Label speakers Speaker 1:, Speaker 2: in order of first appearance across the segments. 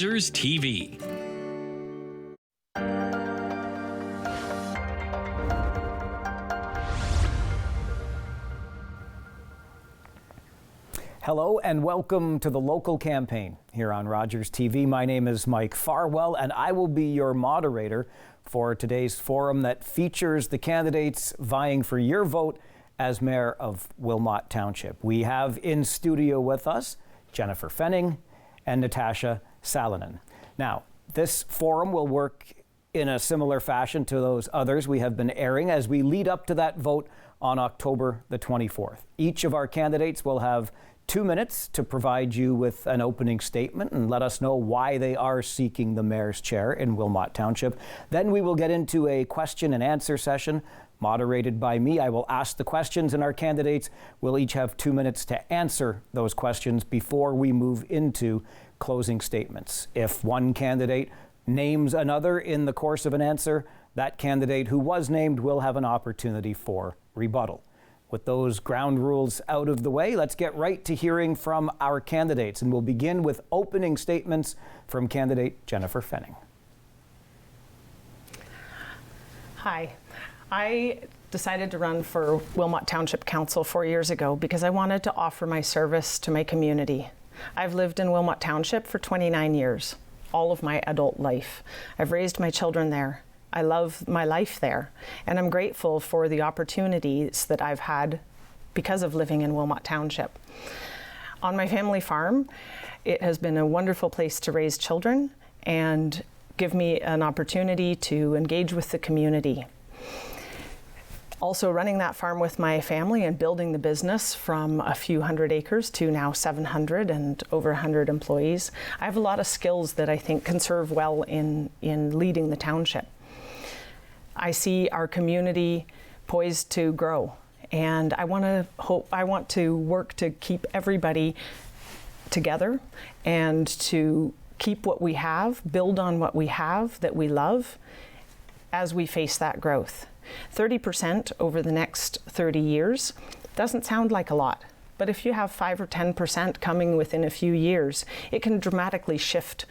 Speaker 1: Rogers TV.
Speaker 2: Hello and welcome to the local campaign here on Rogers TV. My name is Mike Farwell and I will be your moderator for today's forum that features the candidates vying for your vote as Mayor of Wilmot Township. We have in studio with us Jennifer Fenning and Natasha Salonen. Now, this forum will work in a similar fashion to those others we have been airing as we lead up to that vote on October the 24th. Each of our candidates will have 2 minutes to provide you with an opening statement and let us know why they are seeking the mayor's chair in Wilmot Township. Then we will get into a question and answer session moderated by me. I will ask the questions and our candidates will each have 2 minutes to answer those questions before we move into closing statements. If one candidate names another in the course of an answer, that candidate who was named will have an opportunity for rebuttal. With those ground rules out of the way, let's get right to hearing from our candidates. And we'll begin with opening statements from candidate Jennifer Fenning.
Speaker 3: Hi. I decided to run for Wilmot Township Council 4 years ago because I wanted to offer my service to my community. I've lived in Wilmot Township for 29 years, all of my adult life. I've raised my children there. I love my life there, and I'm grateful for the opportunities that I've had because of living in Wilmot Township. On my family farm, it has been a wonderful place to raise children and give me an opportunity to engage with the community. Also running that farm with my family and building the business from a few hundred acres to now 700 and over 100 employees. I have a lot of skills that I think can serve well in leading the township. I see our community poised to grow, and I want to work to keep everybody together and to keep what we have, build on what we have that we love as we face that growth. 30% over the next 30 years doesn't sound like a lot, but if you have 5 or 10% coming within a few years, it can dramatically shift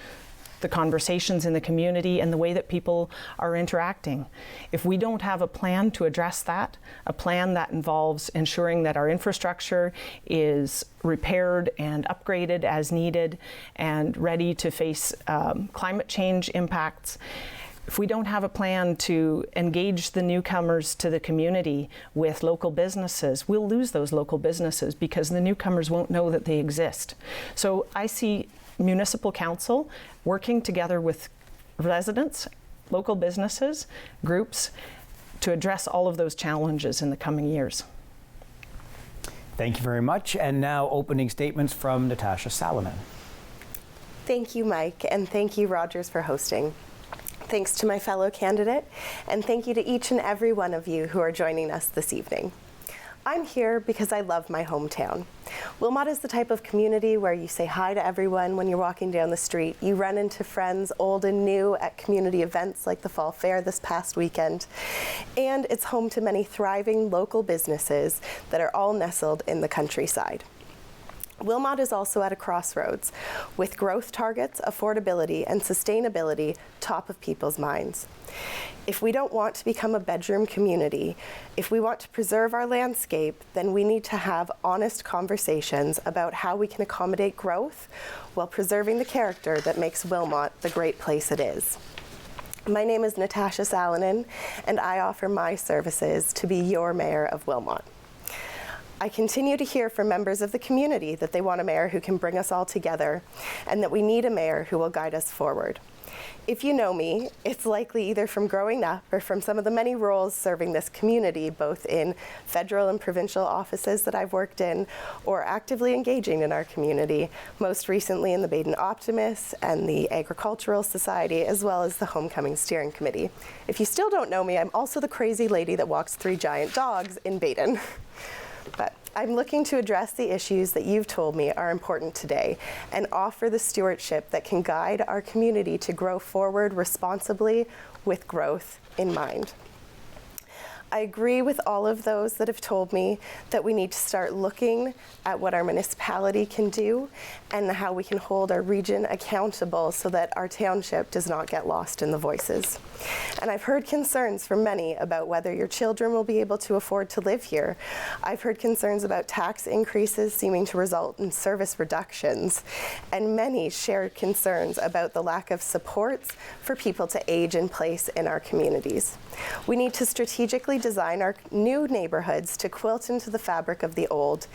Speaker 3: the conversations in the community and the way that people are interacting. If we don't have a plan to address that, a plan that involves ensuring that our infrastructure is repaired and upgraded as needed and ready to face climate change impacts, if we don't have a plan to engage the newcomers to the community with local businesses, we'll lose those local businesses because the newcomers won't know that they exist. So I see municipal council working together with residents, local businesses, groups to address all of those challenges in the coming years.
Speaker 2: Thank you very much. And now opening statements from Natasha Salonen.
Speaker 4: Thank you, Mike, and thank you, Rogers, for hosting. Thanks to my fellow candidate, and thank you to each and every one of you who are joining us this evening. I'm here because I love my hometown. Wilmot is the type of community where you say hi to everyone when you're walking down the street. You run into friends, old and new, at community events like the Fall Fair this past weekend. And it's home to many thriving local businesses that are all nestled in the countryside. Wilmot is also at a crossroads, with growth targets, affordability, and sustainability top of people's minds. If we don't want to become a bedroom community, if we want to preserve our landscape, then we need to have honest conversations about how we can accommodate growth while preserving the character that makes Wilmot the great place it is. My name is Natasha Salonen, and I offer my services to be your Mayor of Wilmot. I continue to hear from members of the community that they want a mayor who can bring us all together and that we need a mayor who will guide us forward. If you know me, it's likely either from growing up or from some of the many roles serving this community, both in federal and provincial offices that I've worked in, or actively engaging in our community, most recently in the Baden Optimists and the Agricultural Society, as well as the Homecoming Steering Committee. If you still don't know me, I'm also the crazy lady that walks 3 giant dogs in Baden. But I'm looking to address the issues that you've told me are important today and offer the stewardship that can guide our community to grow forward responsibly with growth in mind. I agree with all of those that have told me that we need to start looking at what our municipality can do and how we can hold our region accountable so that our township does not get lost in the voices. And I've heard concerns from many about whether your children will be able to afford to live here. I've heard concerns about tax increases seeming to result in service reductions, and many shared concerns about the lack of supports for people to age in place in our communities. We need to strategically design our new neighborhoods to quilt into the fabric of the old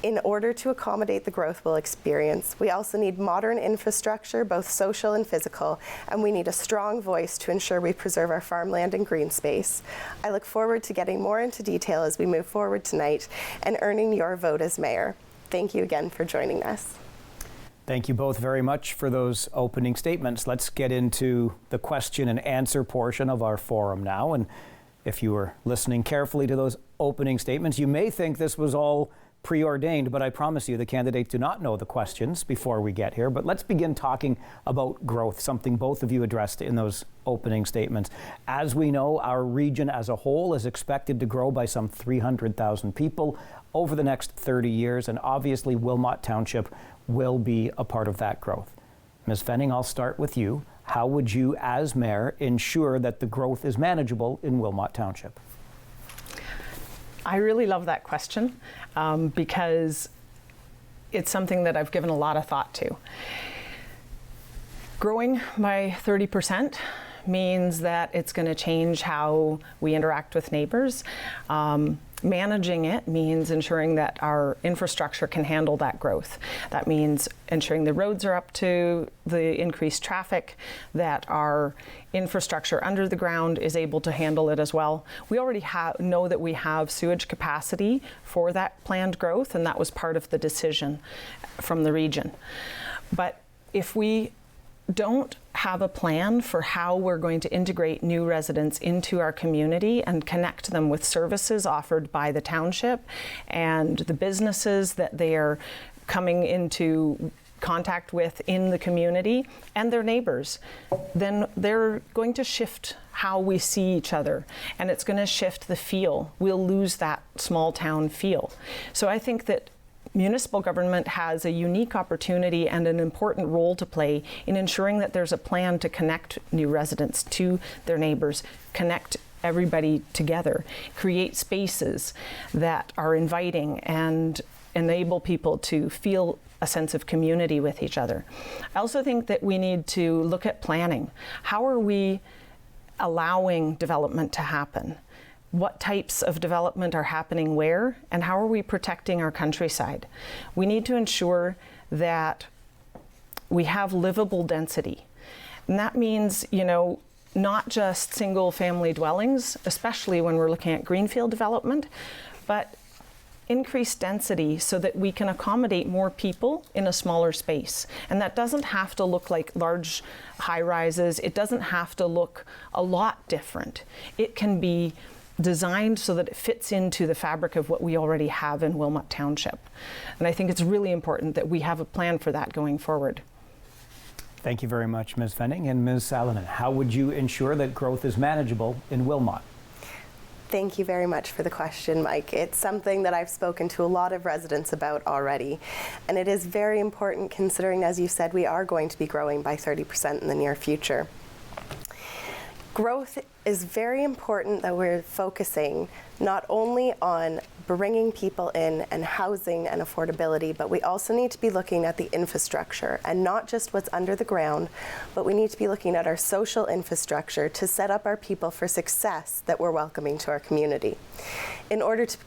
Speaker 4: in order to accommodate the growth we'll experience. We also need modern infrastructure, both social and physical, and we need a strong voice to ensure we preserve our farmland and green space. I look forward to getting more into detail as we move forward tonight and earning your vote as mayor. Thank you again for joining us.
Speaker 2: Thank you both very much for those opening statements. Let's get into the question and answer portion of our forum now. And if you were listening carefully to those opening statements, you may think this was all preordained, but I promise you the candidates do not know the questions before we get here. But let's begin talking about growth, something both of you addressed in those opening statements. As we know, our region as a whole is expected to grow by some 300,000 people over the next 30 years, and obviously Wilmot Township will be a part of that growth. Ms. Fenning, I'll start with you. How would you, as mayor, ensure that the growth is manageable in Wilmot Township?
Speaker 3: I really love that question because it's something that I've given a lot of thought to. Growing by 30% means that it's going to change how we interact with neighbors. Managing it means ensuring that our infrastructure can handle that growth. That means ensuring the roads are up to the increased traffic, that our infrastructure under the ground is able to handle it as well. We already know that we have sewage capacity for that planned growth, and that was part of the decision from the region. But if we don't have a plan for how we're going to integrate new residents into our community and connect them with services offered by the township and the businesses that they are coming into contact with in the community and their neighbors, then they're going to shift how we see each other, and it's going to shift the feel. We'll lose that small town feel. So I think that municipal government has a unique opportunity and an important role to play in ensuring that there's a plan to connect new residents to their neighbors, connect everybody together, create spaces that are inviting and enable people to feel a sense of community with each other. I also think that we need to look at planning. How are we allowing development to happen? What types of development are happening where, and how are we protecting our countryside? We need to ensure that we have livable density. And that means, not just single family dwellings, especially when we're looking at greenfield development, but increased density so that we can accommodate more people in a smaller space. And that doesn't have to look like large high rises. It doesn't have to look a lot different. It can be designed so that it fits into the fabric of what we already have in Wilmot Township. And I think it's really important that we have a plan for that going forward.
Speaker 2: Thank you very much, Ms. Fenning. And Ms. Salonen, how would you ensure that growth is manageable in Wilmot?
Speaker 4: Thank you very much for the question, Mike. It's something that I've spoken to a lot of residents about already. And it is very important considering, as you said, we are going to be growing by 30% in the near future. Growth is very important that we're focusing not only on bringing people in and housing and affordability, but we also need to be looking at the infrastructure and not just what's under the ground, but we need to be looking at our social infrastructure to set up our people for success that we're welcoming to our community. In order to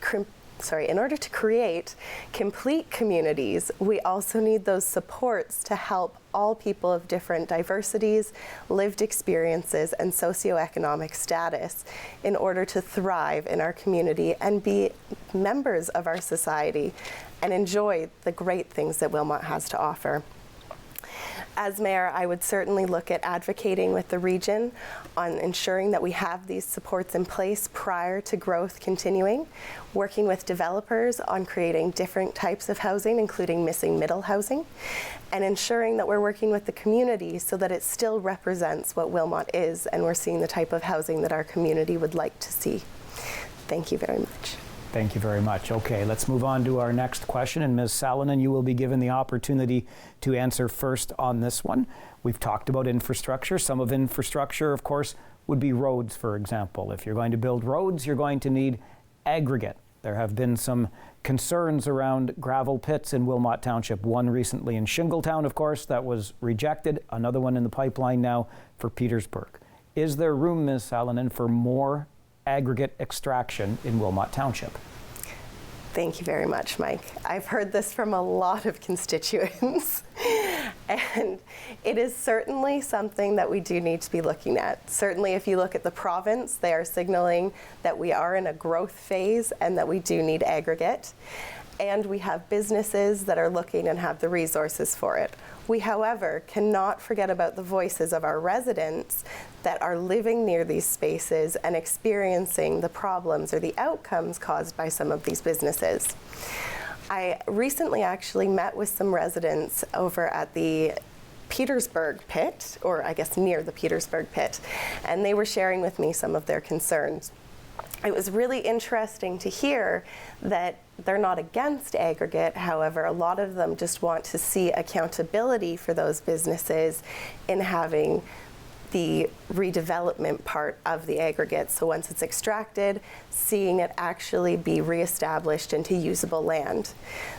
Speaker 4: create complete communities, we also need those supports to help all people of different diversities, lived experiences, and socioeconomic status in order to thrive in our community and be members of our society and enjoy the great things that Wilmot has to offer. As mayor, I would certainly look at advocating with the region on ensuring that we have these supports in place prior to growth continuing, working with developers on creating different types of housing, including missing middle housing, and ensuring that we're working with the community so that it still represents what Wilmot is and we're seeing the type of housing that our community would like to see. Thank you very much.
Speaker 2: Thank you very much. Okay, let's move on to our next question. And Ms. Salonen, you will be given the opportunity to answer first on this one. We've talked about infrastructure. Some of infrastructure, of course, would be roads, for example. If you're going to build roads, you're going to need aggregate. There have been some concerns around gravel pits in Wilmot Township. One recently in Shingletown, of course, that was rejected. Another one in the pipeline now for Petersburg. Is there room, Ms. Salonen, for more aggregate extraction in Wilmot Township?
Speaker 4: Thank you very much, Mike. I've heard this from a lot of constituents, and it is certainly something that we do need to be looking at. Certainly, if you look at the province, they are signaling that we are in a growth phase and that we do need aggregate. And we have businesses that are looking and have the resources for it. We, however, cannot forget about the voices of our residents that are living near these spaces and experiencing the problems or the outcomes caused by some of these businesses. I recently actually met with some residents over at the Petersburg pit, or I guess near the Petersburg pit, and they were sharing with me some of their concerns. It was really interesting to hear that they're not against aggregate. However, a lot of them just want to see accountability for those businesses in having the redevelopment part of the aggregate. So once it's extracted, seeing it actually be reestablished into usable land.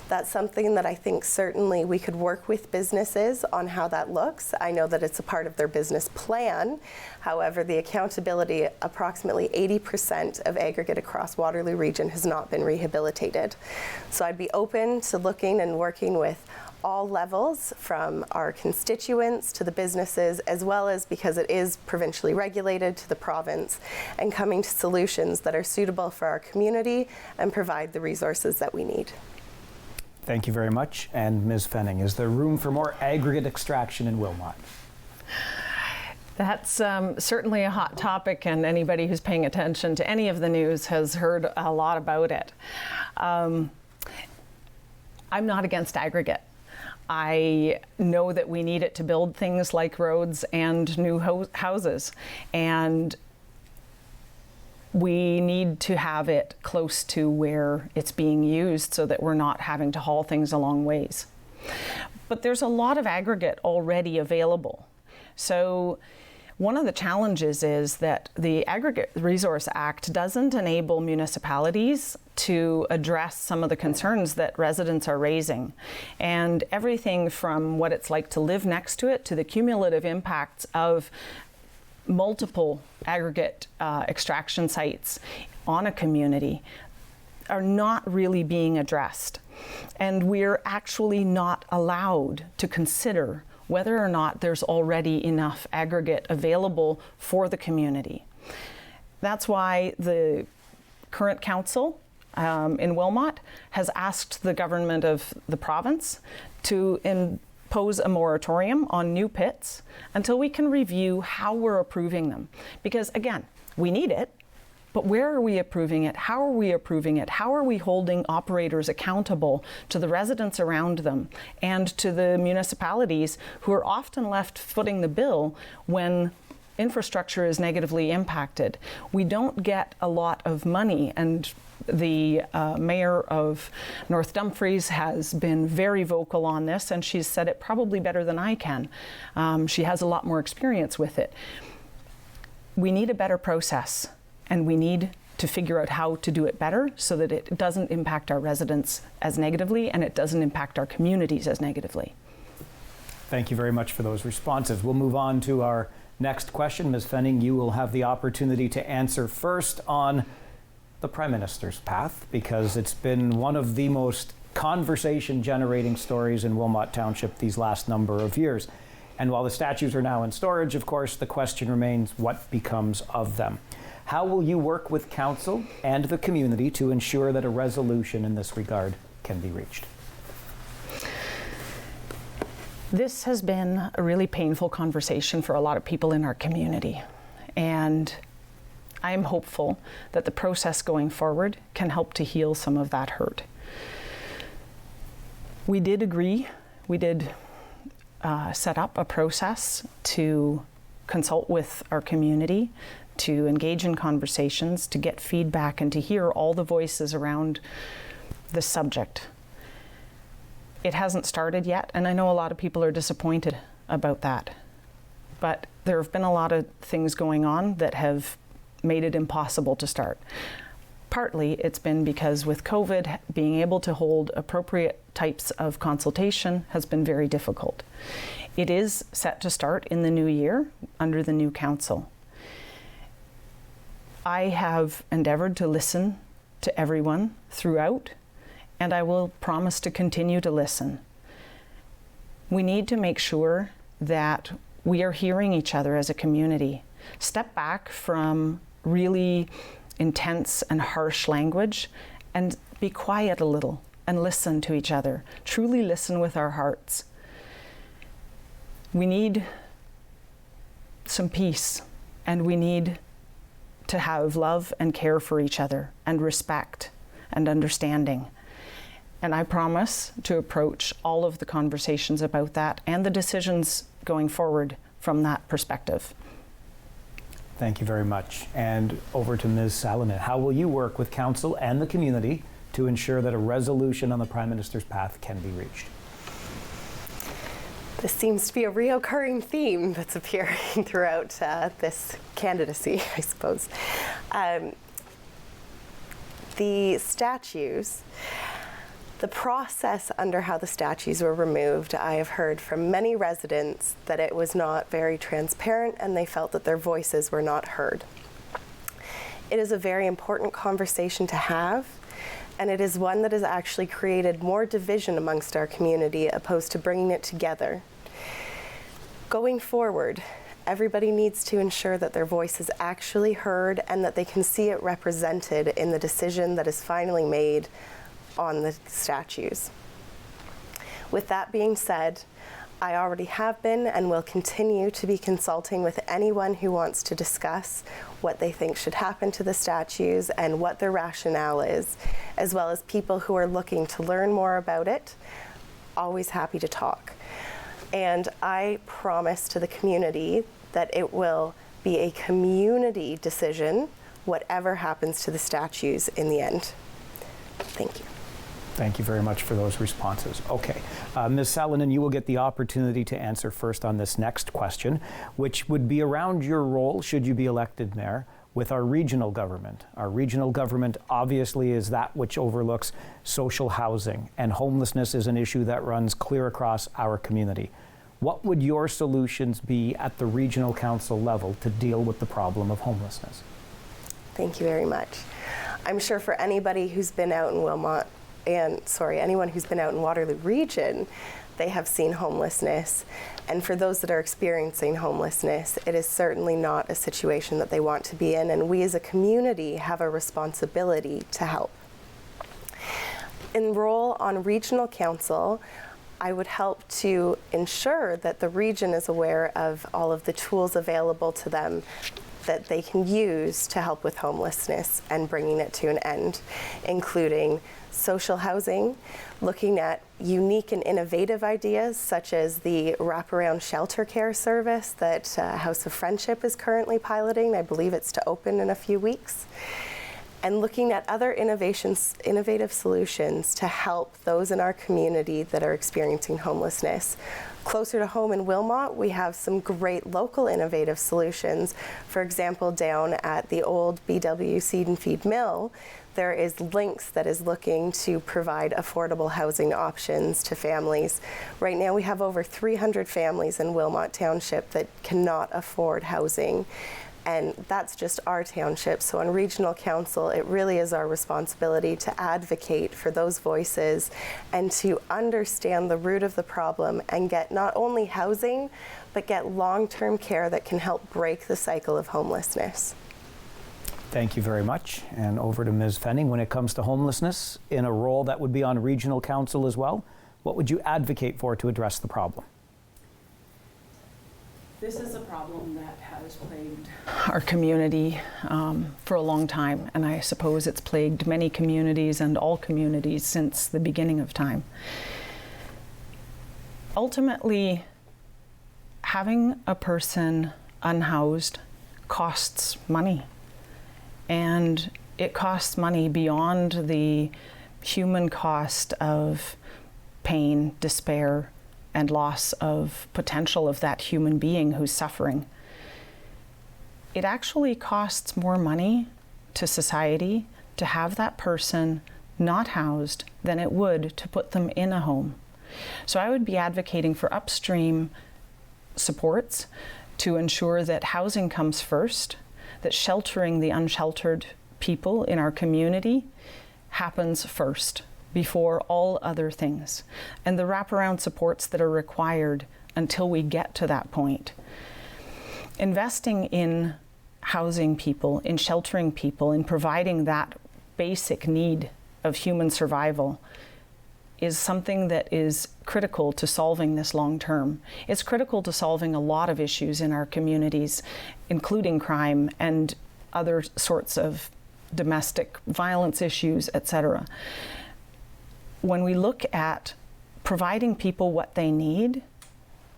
Speaker 4: That's something that I think certainly we could work with businesses on how that looks. I know that it's a part of their business plan. However, the accountability, approximately 80% of aggregate across Waterloo Region has not been rehabilitated. So I'd be open to looking and working with all levels, from our constituents to the businesses, as well as, because it is provincially regulated, to the province, and coming to solutions that are suitable for our community and provide the resources that we need.
Speaker 2: Thank you very much. And Ms. Fenning, is there room for more aggregate extraction in Wilmot?
Speaker 3: That's certainly a hot topic, and anybody who's paying attention to any of the news has heard a lot about it. I'm not against aggregate. I know that we need it to build things like roads and new houses, and we need to have it close to where it's being used so that we're not having to haul things a long ways. But there's a lot of aggregate already available. So one of the challenges is that the Aggregate Resource Act doesn't enable municipalities to address some of the concerns that residents are raising. And everything from what it's like to live next to it to the cumulative impacts of multiple aggregate extraction sites on a community are not really being addressed. And we're actually not allowed to consider whether or not there's already enough aggregate available for the community. That's why the current council in Wilmot has asked the government of the province to impose a moratorium on new pits until we can review how we're approving them. Because again, we need it, but where are we approving it? How are we approving it? How are we holding operators accountable to the residents around them and to the municipalities who are often left footing the bill when infrastructure is negatively impacted? We don't get a lot of money, and the mayor of North Dumfries has been very vocal on this, and she's said it probably better than I can. She has a lot more experience with it. We need a better process. And we need to figure out how to do it better so that it doesn't impact our residents as negatively and it doesn't impact our communities as negatively.
Speaker 2: Thank you very much for those responses. We'll move on to our next question. Ms. Fenning, you will have the opportunity to answer first on the Prime Minister's path, because it's been one of the most conversation-generating stories in Wilmot Township these last number of years. And while the statues are now in storage, of course, the question remains, what becomes of them? How will you work with council and the community to ensure that a resolution in this regard can be reached?
Speaker 3: This has been a really painful conversation for a lot of people in our community. And I am hopeful that the process going forward can help to heal some of that hurt. We did agree, we did set up a process to consult with our community to engage in conversations, to get feedback, and to hear all the voices around the subject. It hasn't started yet, and I know a lot of people are disappointed about that. But there have been a lot of things going on that have made it impossible to start. Partly it's been because with COVID, being able to hold appropriate types of consultation has been very difficult. It is set to start in the new year under the new council. I have endeavored to listen to everyone throughout, and I will promise to continue to listen. We need to make sure that we are hearing each other as a community. Step back from really intense and harsh language and be quiet a little and listen to each other. Truly listen with our hearts. We need some peace, and we need to have love and care for each other and respect and understanding. And I promise to approach all of the conversations about that and the decisions going forward from that perspective.
Speaker 2: Thank you very much. And over to Ms. Salonen. How will you work with council and the community to ensure that a resolution on the Prime Minister's path can be reached?
Speaker 4: This seems to be a reoccurring theme that's appearing throughout this candidacy, I suppose. The statues, the process under how the statues were removed, I have heard from many residents that it was not very transparent and they felt that their voices were not heard. It is a very important conversation to have, and it is one that has actually created more division amongst our community opposed to bringing it together. Going forward, everybody needs to ensure that their voice is actually heard and that they can see it represented in the decision that is finally made on the statues. With that being said, I already have been and will continue to be consulting with anyone who wants to discuss what they think should happen to the statues and what their rationale is, as well as people who are looking to learn more about it. Always happy to talk. And I promise to the community that it will be a community decision, whatever happens to the statues in the end. Thank you.
Speaker 2: Thank you very much for those responses. Okay, Ms. Salonen, you will get the opportunity to answer first on this next question, which would be around your role, should you be elected mayor, with our regional government. Our regional government obviously is that which overlooks social housing, and homelessness is an issue that runs clear across our community. What would your solutions be at the regional council level to deal with the problem of homelessness?
Speaker 4: Thank you very much. I'm sure for anybody who's been out in anyone who's been out in Waterloo region, they have seen homelessness. And for those that are experiencing homelessness, it is certainly not a situation that they want to be in. And we as a community have a responsibility to help. In role on regional council, I would help to ensure that the region is aware of all of the tools available to them that they can use to help with homelessness and bringing it to an end, including social housing, looking at unique and innovative ideas such as the wraparound shelter care service that House of Friendship is currently piloting. I believe it's to open in a few weeks. And looking at other innovative solutions to help those in our community that are experiencing homelessness. Closer to home in Wilmot, we have some great local innovative solutions. For example, down at the old BW Seed and Feed Mill, there is Lynx that is looking to provide affordable housing options to families. Right now we have over 300 families in Wilmot Township that cannot afford housing. And that's just our township. So on regional council, it really is our responsibility to advocate for those voices and to understand the root of the problem and get not only housing, but get long-term care that can help break the cycle of homelessness.
Speaker 2: Thank you very much. And over to Ms. Fenning. When it comes to homelessness, in a role that would be on regional council as well, what would you advocate for to address the problem?
Speaker 3: This is a problem that has plagued our community for a long time, and I suppose it's plagued many communities and all communities since the beginning of time. Ultimately, having a person unhoused costs money. And it costs money beyond the human cost of pain, despair, and loss of potential of that human being who's suffering. It actually costs more money to society to have that person not housed than it would to put them in a home. So I would be advocating for upstream supports to ensure that housing comes first, that sheltering the unsheltered people in our community happens first before all other things, and the wraparound supports that are required until we get to that point. Investing in housing people, in sheltering people, in providing that basic need of human survival is something that is critical to solving this long term. It's critical to solving a lot of issues in our communities, including crime and other sorts of domestic violence issues, etc. When we look at providing people what they need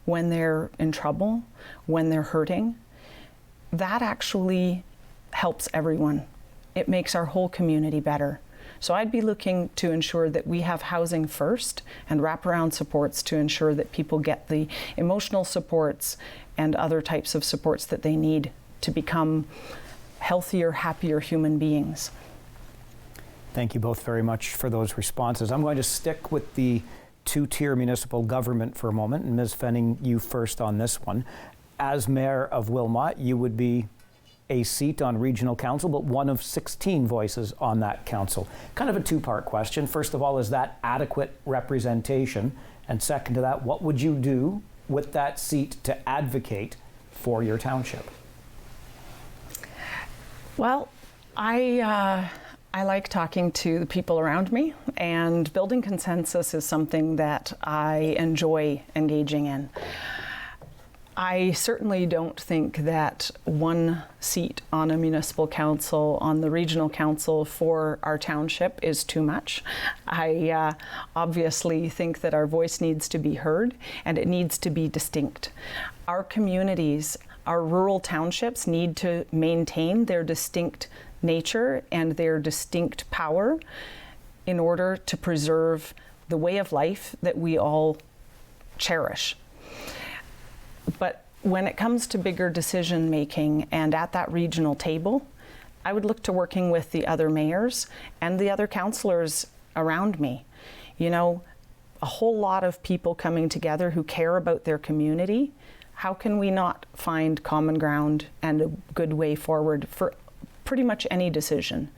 Speaker 3: when they're in trouble, when they're hurting, that actually helps everyone. It makes our whole community better. So I'd be looking to ensure that we have housing first and wraparound supports to ensure that people get the emotional supports and other types of supports that they need to become healthier, happier human beings.
Speaker 2: Thank you both very much for those responses. I'm going to stick with the two-tier municipal government for a moment, and Ms. Fenning, you first on this one. As Mayor of Wilmot, you would be a seat on regional council, but one of 16 voices on that council. Kind of a two-part question. First of all, is that adequate representation? And second to that, what would you do with that seat to advocate for your township?
Speaker 3: Well, I like talking to the people around me, and building consensus is something that I enjoy engaging in. I certainly don't think that one seat on a municipal council, on the regional council for our township is too much. I obviously think that our voice needs to be heard and it needs to be distinct. Our communities, our rural townships need to maintain their distinct nature and their distinct power in order to preserve the way of life that we all cherish. But when it comes to bigger decision making and at that regional table, I would look to working with the other mayors and the other councillors around me. You know, a whole lot of people coming together who care about their community. How can we not find common ground and a good way forward for pretty much any decision?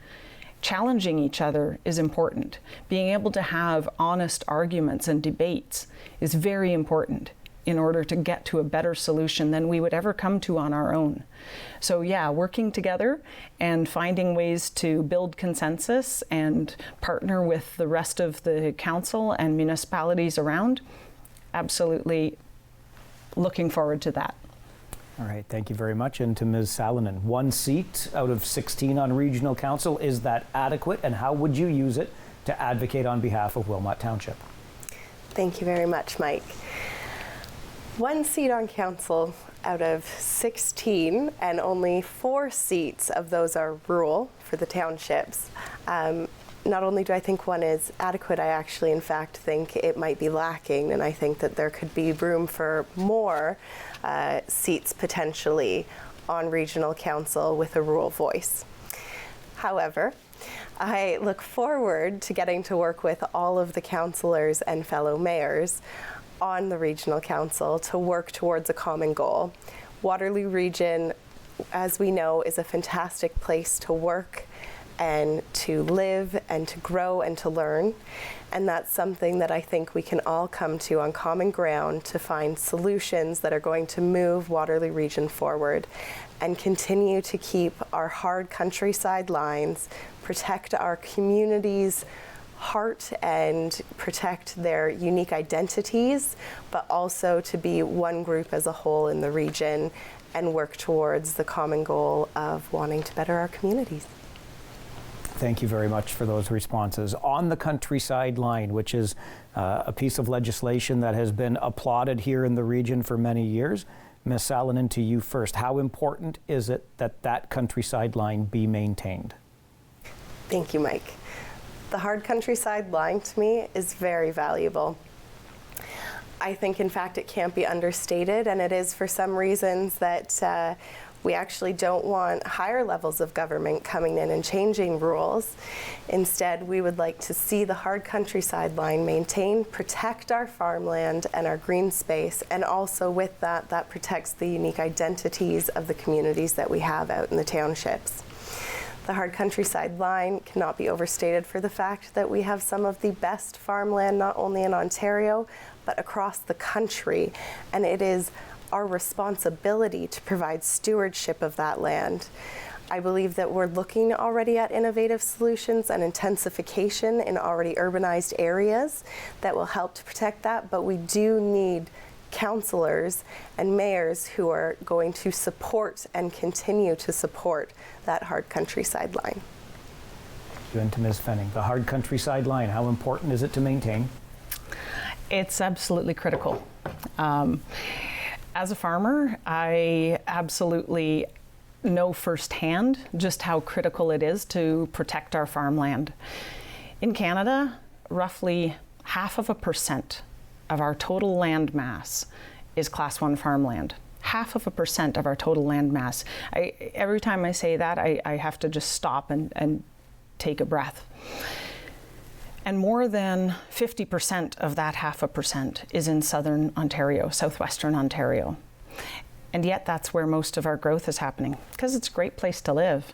Speaker 3: Challenging each other is important. Being able to have honest arguments and debates is very important in order to get to a better solution than we would ever come to on our own. So yeah, working together and finding ways to build consensus and partner with the rest of the council and municipalities around, absolutely looking forward to that.
Speaker 2: All right, thank you very much. And to Ms. Salonen, one seat out of 16 on regional council, is that adequate, and how would you use it to advocate on behalf of Wilmot Township?
Speaker 4: Thank you very much, Mike. One seat on council out of 16, and only 4 seats of those are rural for the townships. Not only do I think one is adequate, I actually in fact think it might be lacking, and I think that there could be room for more seats potentially on regional council with a rural voice. However, I look forward to getting to work with all of the councillors and fellow mayors on the regional council to work towards a common goal. Waterloo Region, as we know, is a fantastic place to work and to live and to grow and to learn. And that's something that I think we can all come to on common ground to find solutions that are going to move Waterloo Region forward and continue to keep our hard countryside lines, protect our communities' heart and protect their unique identities, but also to be one group as a whole in the region and work towards the common goal of wanting to better our communities.
Speaker 2: Thank you very much for those responses. On the countryside line, which is a piece of legislation that has been applauded here in the region for many years, Ms. Salonen, to you first. How important is it that that countryside line be maintained?
Speaker 4: Thank you, Mike. The hard countryside line to me is very valuable. I think, in fact, it can't be understated, and it is for some reasons that we actually don't want higher levels of government coming in and changing rules. Instead, we would like to see the hard countryside line maintained, protect our farmland and our green space, and also with that, that protects the unique identities of the communities that we have out in the townships. The hard countryside line cannot be overstated for the fact that we have some of the best farmland not only in Ontario, but across the country, and it is our responsibility to provide stewardship of that land. I believe that we're looking already at innovative solutions and intensification in already urbanized areas that will help to protect that, but we do need councillors and mayors who are going to support and continue to support that hard countryside line.
Speaker 2: And to Ms. Fenning, the hard countryside line, how important is it to maintain?
Speaker 3: It's absolutely critical. As a farmer, I absolutely know firsthand just how critical it is to protect our farmland. In Canada, roughly 0.5% of our total land mass is Class 1 farmland. 0.5% of our total land mass. Every time I say that, I have to just stop and take a breath. And more than 50% of that 0.5% is in southern Ontario, southwestern Ontario. And yet that's where most of our growth is happening, because it's a great place to live.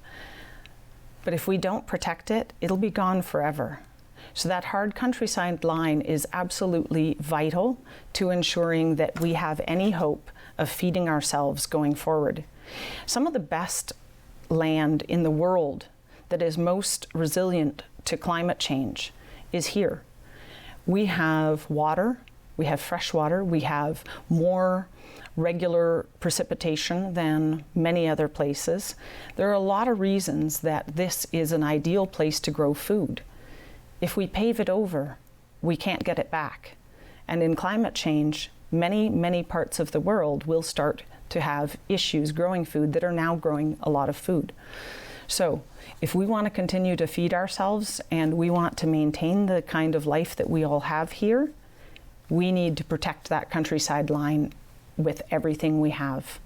Speaker 3: But if we don't protect it, it'll be gone forever. So that hard countryside line is absolutely vital to ensuring that we have any hope of feeding ourselves going forward. Some of the best land in the world that is most resilient to climate change is here. We have water, we have fresh water, we have more regular precipitation than many other places. There are a lot of reasons that this is an ideal place to grow food. If we pave it over, we can't get it back. And in climate change, many parts of the world will start to have issues growing food that are now growing a lot of food. So if we want to continue to feed ourselves and we want to maintain the kind of life that we all have here, we need to protect that countryside line with everything we have.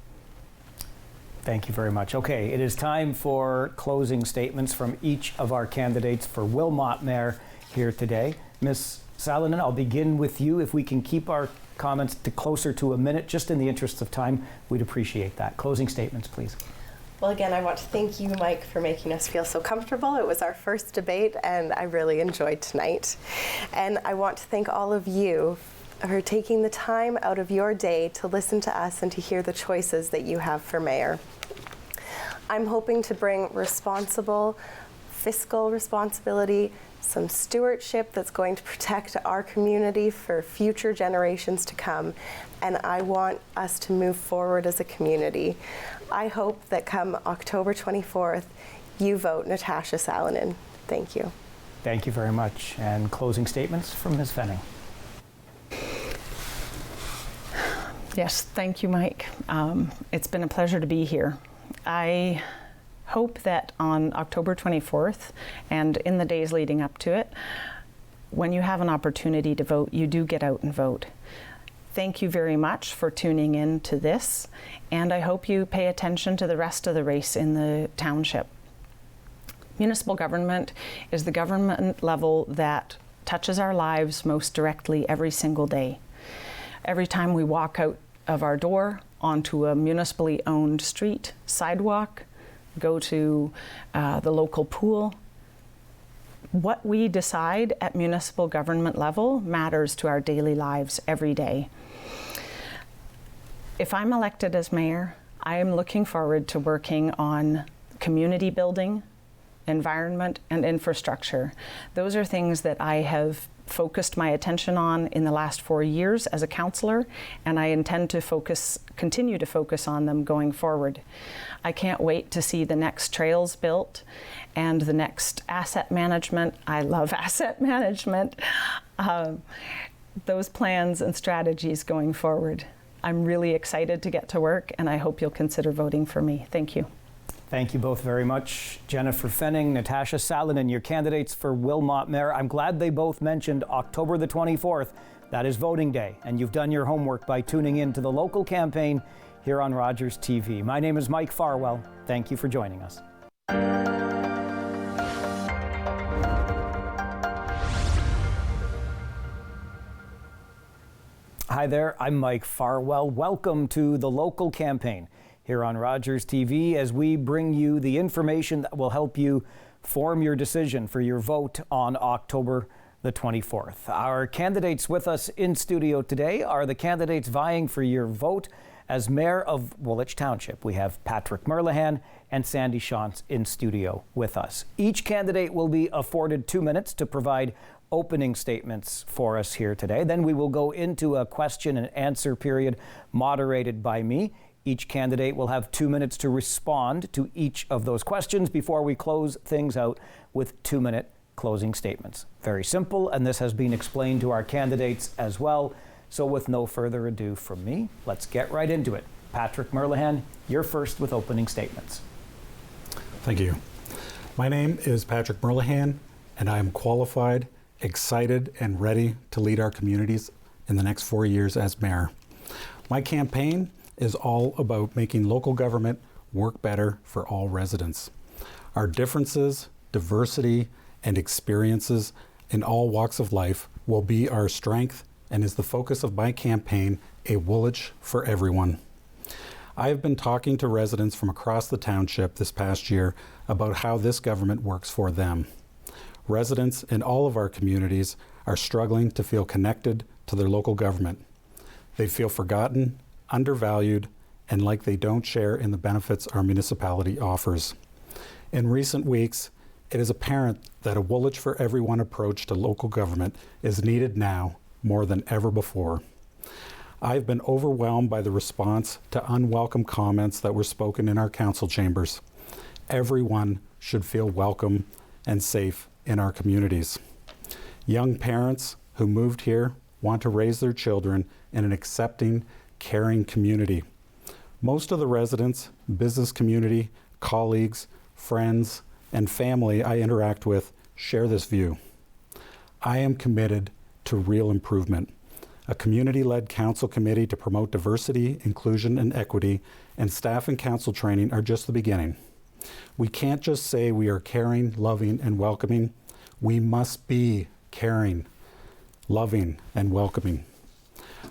Speaker 2: Thank you very much. Okay, it is time for closing statements from each of our candidates for Wilmot Mayor here today. Ms. Salonen, I'll begin with you. If we can keep our comments to closer to a minute, just in the interest of time, we'd appreciate that. Closing statements, please.
Speaker 4: Well, again, I want to thank you, Mike, for making us feel so comfortable. It was our first debate, and I really enjoyed tonight. And I want to thank all of you for taking the time out of your day to listen to us and to hear the choices that you have for mayor. I'm hoping to bring responsible fiscal responsibility, some stewardship that's going to protect our community for future generations to come, and I want us to move forward as a community. I hope that come October 24th, you vote Natasha Salonen. Thank you.
Speaker 2: Thank you very much. And closing statements from Ms. Fenning.
Speaker 3: Yes, thank you, Mike. It's been a pleasure to be here. I hope that on October 24th and in the days leading up to it, when you have an opportunity to vote, you do get out and vote. Thank you very much for tuning in to this, and I hope you pay attention to the rest of the race in the township. Municipal government is the government level that touches our lives most directly every single day. Every time we walk out of our door onto a municipally owned street, sidewalk, go to the local pool, what we decide at municipal government level matters to our daily lives every day. If I'm elected as mayor, I am looking forward to working on community building, environment, and infrastructure. Those are things that I have focused my attention on in the last 4 years as a councillor, and I intend to continue to focus on them going forward. I can't wait to see the next trails built and the next asset management. I love asset management. Those plans and strategies going forward. I'm really excited to get to work, and I hope you'll consider voting for me. Thank you.
Speaker 2: Thank you both very much. Jennifer Fenning, Natasha Salonen, your candidates for Wilmot Mayor. I'm glad they both mentioned October the 24th. That is voting day, and you've done your homework by tuning in to the local campaign here on Rogers TV. My name is Mike Farwell. Thank you for joining us. Hi there, I'm Mike Farwell. Welcome to the local campaign here on Rogers TV as we bring you the information that will help you form your decision for your vote on October the 24th. Our candidates with us in studio today are the candidates vying for your vote as Mayor of Woolwich Township. We have Patrick Merlihan and Sandy Shantz in studio with us. Each candidate will be afforded 2 minutes to provide opening statements for us here today. Then we will go into a question and answer period moderated by me. Each candidate will have 2 minutes to respond to each of those questions before we close things out with 2-minute closing statements. Very simple, and this has been explained to our candidates as well. So with no further ado from me, let's get right into it. Patrick Merlihan, you're first with opening statements.
Speaker 1: Thank you. My name is Patrick Merlihan, and I am qualified, excited, and ready to lead our communities in the next 4 years as mayor. My campaign is all about making local government work better for all residents. Our differences, diversity, and experiences in all walks of life will be our strength and is the focus of my campaign, A Woolwich for Everyone. I have been talking to residents from across the township this past year about how this government works for them. Residents in all of our communities are struggling to feel connected to their local government. They feel forgotten, undervalued, and like they don't share in the benefits our municipality offers. In recent weeks, it is apparent that a Woolwich for Everyone approach to local government is needed now more than ever before. I've been overwhelmed by the response to unwelcome comments that were spoken in our council chambers. Everyone should feel welcome and safe in our communities. Young parents who moved here want to raise their children in an accepting, caring community. Most of the residents, business community, colleagues, friends, and family I interact with share this view. I am committed to real improvement. A community-led council committee to promote diversity, inclusion, and equity, and staff and council training are just the beginning. We can't just say we are caring, loving, and welcoming. We must be caring, loving, and welcoming.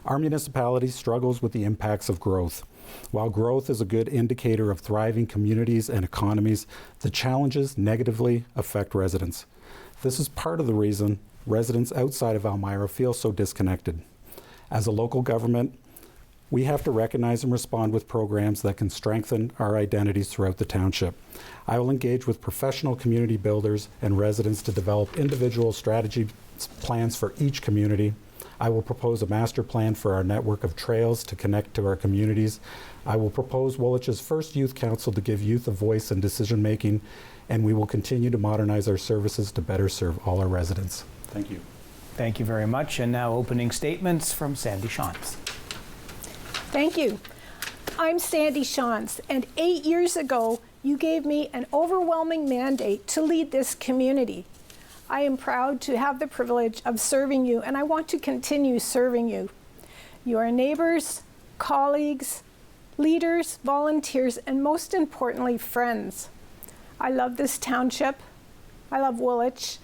Speaker 1: Our municipality struggles with the impacts of growth. While growth is a good indicator of thriving communities and economies, the challenges negatively affect residents. This is part of the reason residents outside of Elmira feel so disconnected. As a local government, we have to recognize and respond with programs that can strengthen our identities throughout the township. I will engage with professional community builders and residents to develop individual strategy plans for each community. I will propose a master plan for our network of trails to connect to our communities. I will propose Woolwich's first youth council to give youth a voice in decision making, and we will continue to modernize our services to better serve all our residents. Thank you.
Speaker 2: Thank you very much. And now opening statements from Sandy Shantz.
Speaker 5: Thank you. I'm Sandy Shantz, and 8 years ago, you gave me an overwhelming mandate to lead this community. I am proud to have the privilege of serving you, and I want to continue serving you. You are neighbors, colleagues, leaders, volunteers, and most importantly, friends. I love this township, I love Woolwich,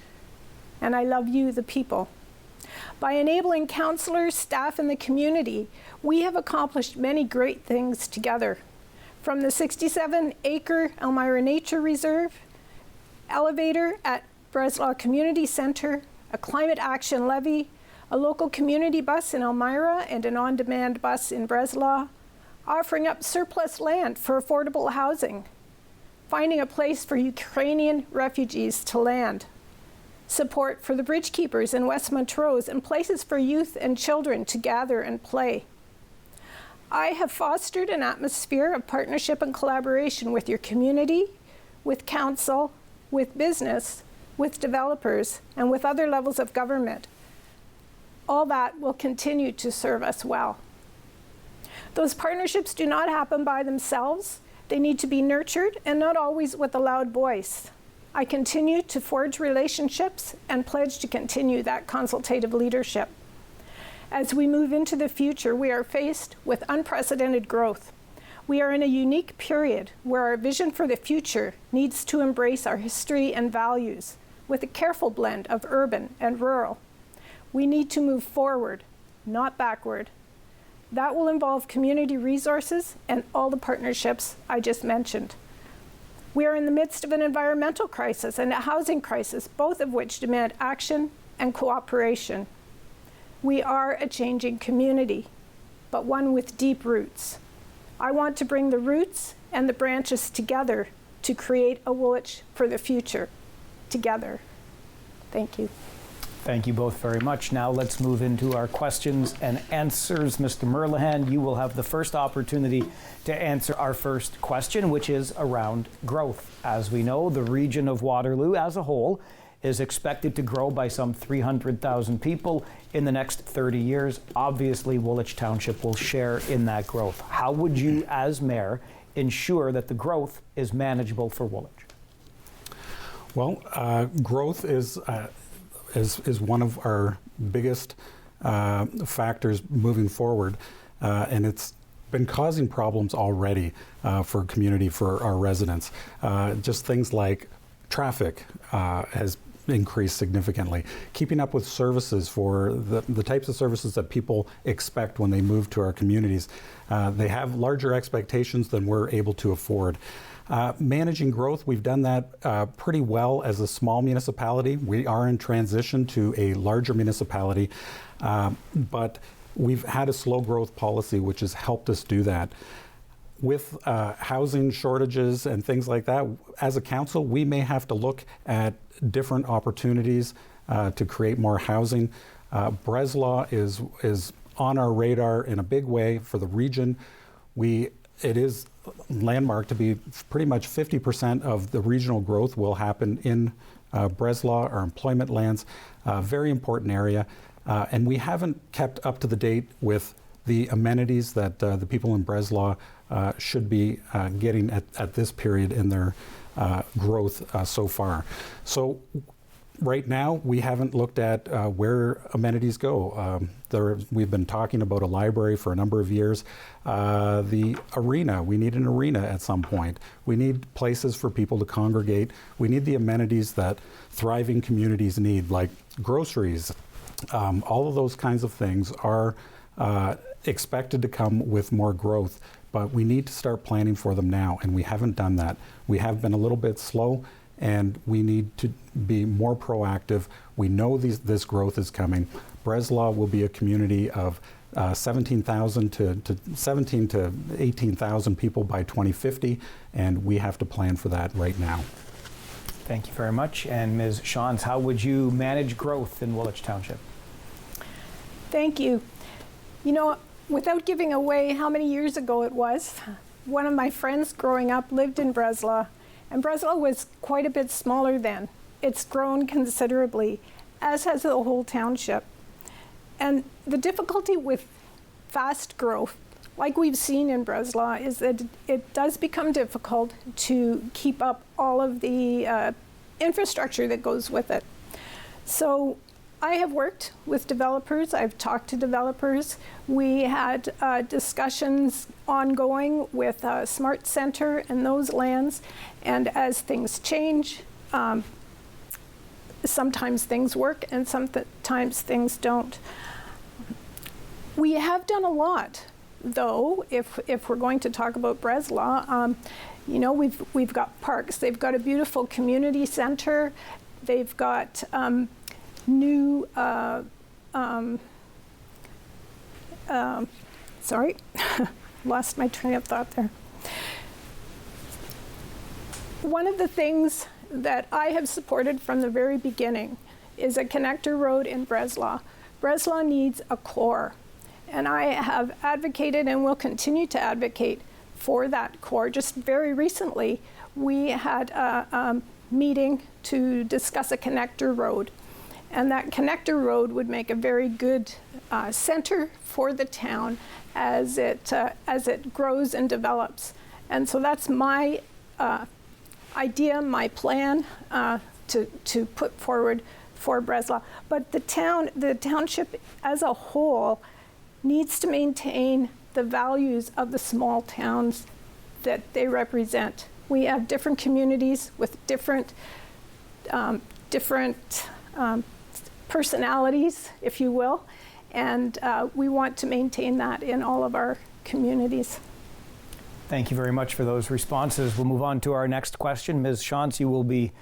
Speaker 5: and I love you, the people. By enabling councillors, staff, and the community, we have accomplished many great things together. From the 67-acre Elmira Nature Reserve, elevator at Breslau Community Centre, a climate action levy, a local community bus in Elmira and an on-demand bus in Breslau, offering up surplus land for affordable housing, finding a place for Ukrainian refugees to land, support for the bridge keepers in West Montrose, and places for youth and children to gather and play. I have fostered an atmosphere of partnership and collaboration with your community, with council, with business, with developers, and with other levels of government. All that will continue to serve us well. Those partnerships do not happen by themselves. They need to be nurtured, and not always with a loud voice. I continue to forge relationships and pledge to continue that consultative leadership. As we move into the future, we are faced with unprecedented growth. We are in a unique period where our vision for the future needs to embrace our history and values with a careful blend of urban and rural. We need to move forward, not backward. That will involve community resources and all the partnerships I just mentioned. We are in the midst of an environmental crisis and a housing crisis, both of which demand action and cooperation. We are a changing community, but one with deep roots. I want to bring the roots and the branches together to create a Woolwich for the future, together. Thank you.
Speaker 2: Thank you both very much. Now let's move into our questions and answers. Mr. Merlehan, you will have the first opportunity to answer our first question, which is around growth. As we know, the region of Waterloo as a whole is expected to grow by some 300,000 people in the next 30 years. Obviously, Woolwich Township will share in that growth. How would you, as mayor, ensure that the growth is manageable for Woolwich?
Speaker 1: Well, growth is one of our biggest factors moving forward, and it's been causing problems already for community, for our residents. Just things like traffic has increased significantly. Keeping up with services for the types of services that people expect when they move to our communities. They have larger expectations than we're able to afford. Managing growth, we've done that pretty well as a small municipality. We are in transition to a larger municipality, but we've had a slow growth policy which has helped us do that. With housing shortages and things like that, as a council, we may have to look at different opportunities to create more housing. Breslau is on our radar in a big way for the region. It is landmark to be pretty much 50% of the regional growth will happen in Breslau, our employment lands, very important area. And we haven't kept up to the date with the amenities that the people in Breslau should be getting at this period in their growth so far. So right now, we haven't looked at where amenities go. We've been talking about a library for a number of years. The arena, we need an arena at some point. We need places for people to congregate. We need the amenities that thriving communities need, like groceries. All of those kinds of things are expected to come with more growth, but we need to start planning for them now, and we haven't done that. We have been a little bit slow, and we need to be more proactive. We know this growth is coming. Breslau will be a community of 17,000 to 18,000 people by 2050, and we have to plan for that right now.
Speaker 2: Thank you very much. And Ms. Shans, how would you manage growth in Woolwich Township?
Speaker 5: Thank you. You know, without giving away how many years ago it was, one of my friends growing up lived in Breslau, and Breslau was quite a bit smaller then. It's grown considerably, as has the whole township. And the difficulty with fast growth, like we've seen in Breslau, is that it does become difficult to keep up all of the infrastructure that goes with it. So I have worked with developers. I've talked to developers. We had discussions ongoing with Smart Center and those lands. And as things change, sometimes things work and sometimes things don't. We have done a lot, though, if we're going to talk about Breslau. You know, we've got parks. They've got a beautiful community center. They've got new, sorry, lost my train of thought there. One of the things that I have supported from the very beginning is a connector road in Breslau. Breslau needs a core, and I have advocated and will continue to advocate for that core. Just very recently, we had a meeting to discuss a connector road. And that connector road would make a very good center for the town as it grows and develops. And so that's my idea, my plan to put forward for Breslau. But the township as a whole needs to maintain the values of the small towns that they represent. We have different communities with different personalities, if you will, and we want to maintain that in all of our communities.
Speaker 2: Thank you very much for those responses. We'll move on to our next question. Ms. Shantz, you will be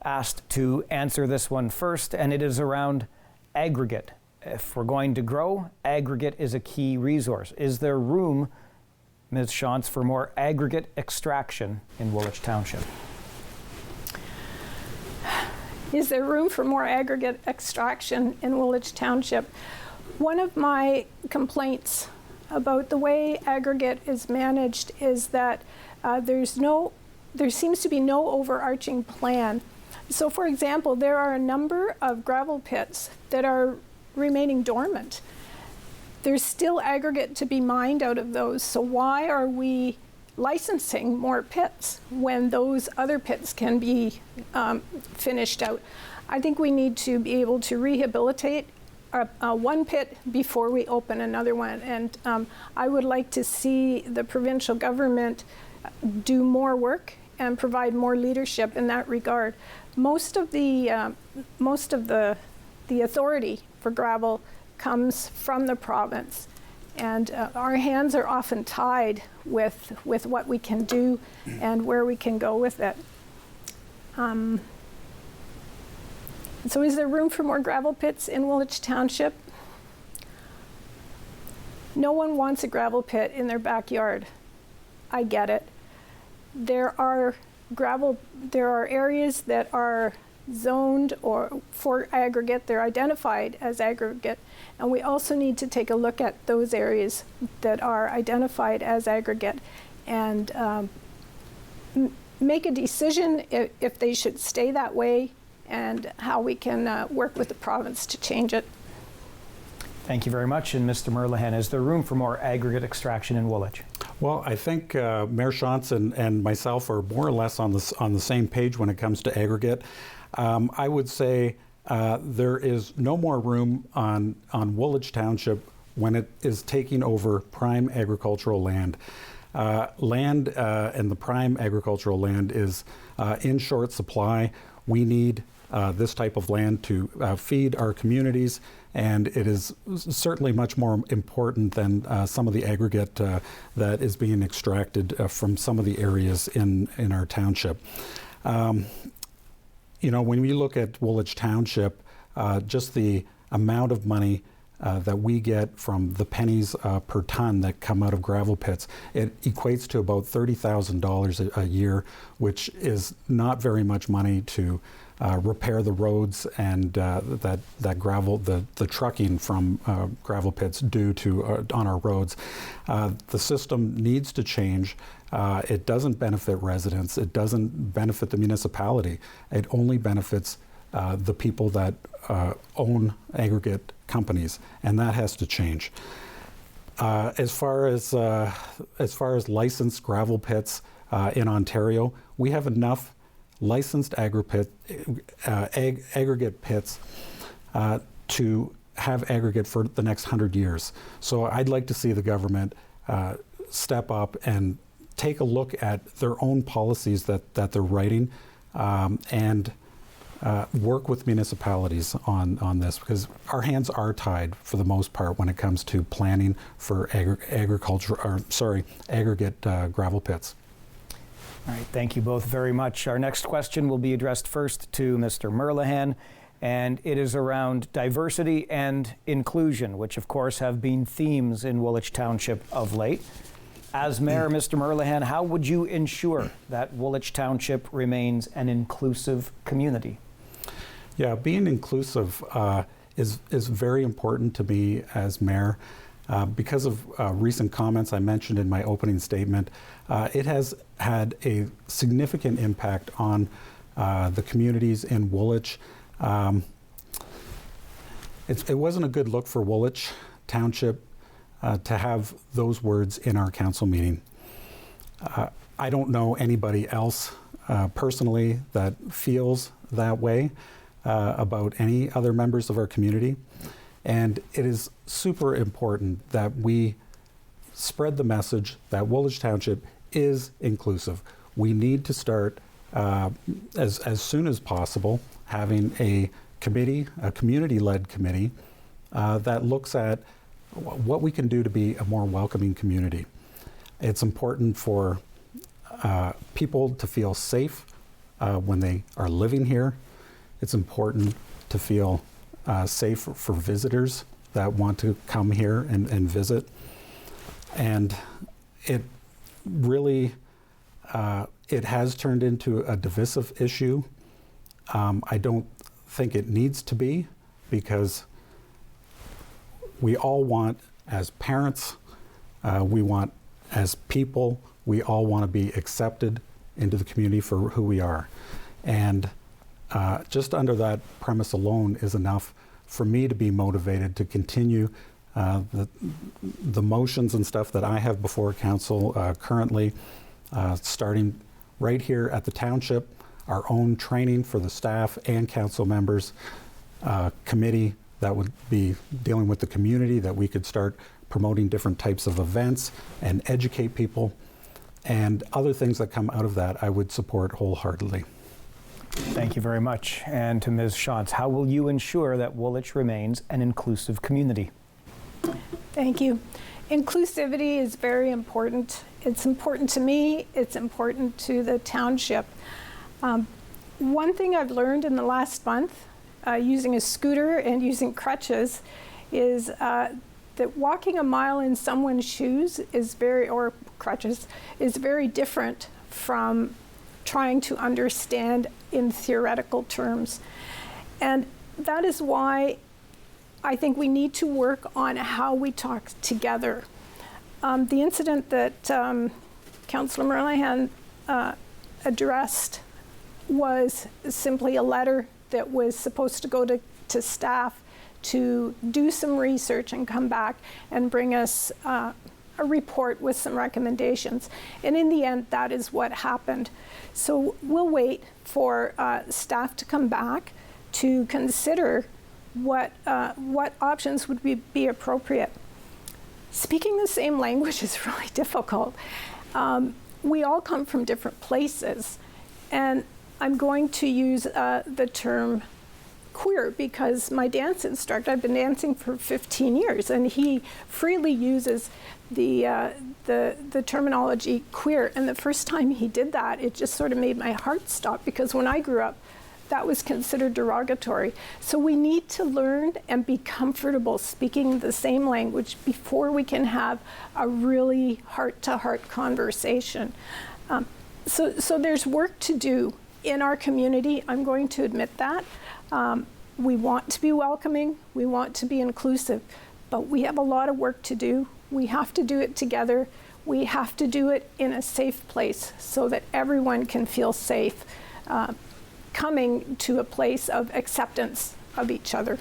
Speaker 2: asked to answer this one first, and it is around aggregate. If we're going to grow, aggregate is a key resource. Is there room, Ms. Shantz, for more aggregate extraction in Woolwich Township?
Speaker 5: Is there room for more aggregate extraction in Woolwich Township? One of my complaints about the way aggregate is managed is that there seems to be no overarching plan. So for example, there are a number of gravel pits that are remaining dormant. There's still aggregate to be mined out of those, so why are we licensing more pits when those other pits can be finished out? I think we need to be able to rehabilitate one pit before we open another one, and I would like to see the provincial government do more work and provide more leadership in that regard. Most of the authority for gravel comes from the province, and our hands are often tied with what we can do and where we can go with it. So is there room for more gravel pits in Woolwich Township? No one wants a gravel pit in their backyard. I get it. There are areas that are zoned or for aggregate, they're identified as aggregate, and we also need to take a look at those areas that are identified as aggregate and make a decision if they should stay that way and how we can work with the province to change it.
Speaker 2: Thank you very much. And Mr. Merlehan, is there room for more aggregate extraction in Woolwich?
Speaker 1: Well, I think Mayor Shantz and myself are more or less on the same page when it comes to aggregate. I would say there is no more room on Woolwich Township when it is taking over prime agricultural land. And the prime agricultural land is in short supply. We need this type of land to feed our communities, and it is certainly much more important than some of the aggregate that is being extracted from some of the areas in our township. You know, when we look at Woolwich Township, just the amount of money that we get from the pennies per ton that come out of gravel pits, it equates to about $30,000 a year, which is not very much money to repair the roads and that gravel, the trucking from gravel pits due to on our roads. The system needs to change. It doesn't benefit residents. It doesn't benefit the municipality. It only benefits the people that own aggregate companies, and that has to change. As far as licensed gravel pits in Ontario, we have enough licensed aggregate pits to have aggregate for the next 100 years. So I'd like to see the government step up and take a look at their own policies that they're writing and work with municipalities on this, because our hands are tied for the most part when it comes to planning for aggregate gravel pits.
Speaker 2: All right, thank you both very much. Our next question will be addressed first to Mr. Merlehan, and it is around diversity and inclusion, which of course have been themes in Woolwich Township of late. As Mayor, Mr. Merlehan, how would you ensure that Woolwich Township remains an inclusive community?
Speaker 1: Yeah, being inclusive is very important to me as mayor. Because of recent comments I mentioned in my opening statement, it has had a significant impact on the communities in Woolwich. it wasn't a good look for Woolwich Township to have those words in our council meeting. I don't know anybody else personally that feels that way about any other members of our community. And it is super important that we spread the message that Woolwich Township is inclusive. We need to start as soon as possible having a committee, a community-led committee that looks at what we can do to be a more welcoming community. It's important for people to feel safe when they are living here. It's important to feel safe for visitors that want to come here and visit. And it really, it has turned into a divisive issue. I don't think it needs to be, because we all want, as parents, we want as people, we all want to be accepted into the community for who we are. And just under that premise alone is enough for me to be motivated to continue the motions and stuff that I have before council currently, starting right here at the township, our own training for the staff and council members, committee that would be dealing with the community, that we could start promoting different types of events and educate people, and other things that come out of that I would support wholeheartedly.
Speaker 2: Thank you very much. And to Ms. Shantz, how will you ensure that Woolwich remains an inclusive community?
Speaker 5: Thank you. Inclusivity is very important. It's important to me. It's important to the township. One thing I've learned in the last month, using a scooter and using crutches, is that walking a mile in someone's shoes or crutches is very different from trying to understand in theoretical terms. And that is why I think we need to work on how we talk together. The incident that Councillor Merlihan addressed was simply a letter that was supposed to go to staff to do some research and come back and bring us a report with some recommendations. And in the end, that is what happened. So we'll wait for staff to come back to consider what options would be appropriate. Speaking the same language is really difficult. We all come from different places, and I'm going to use the term queer because my dance instructor, I've been dancing for 15 years, and he freely uses the terminology queer. And the first time he did that, it just sort of made my heart stop, because when I grew up, that was considered derogatory. So we need to learn and be comfortable speaking the same language before we can have a really heart-to-heart conversation. So there's work to do in our community. I'm going to admit that. We want to be welcoming, we want to be inclusive, but we have a lot of work to do. We have to do it together. We have to do it in a safe place so that everyone can feel safe coming to a place of acceptance of each other.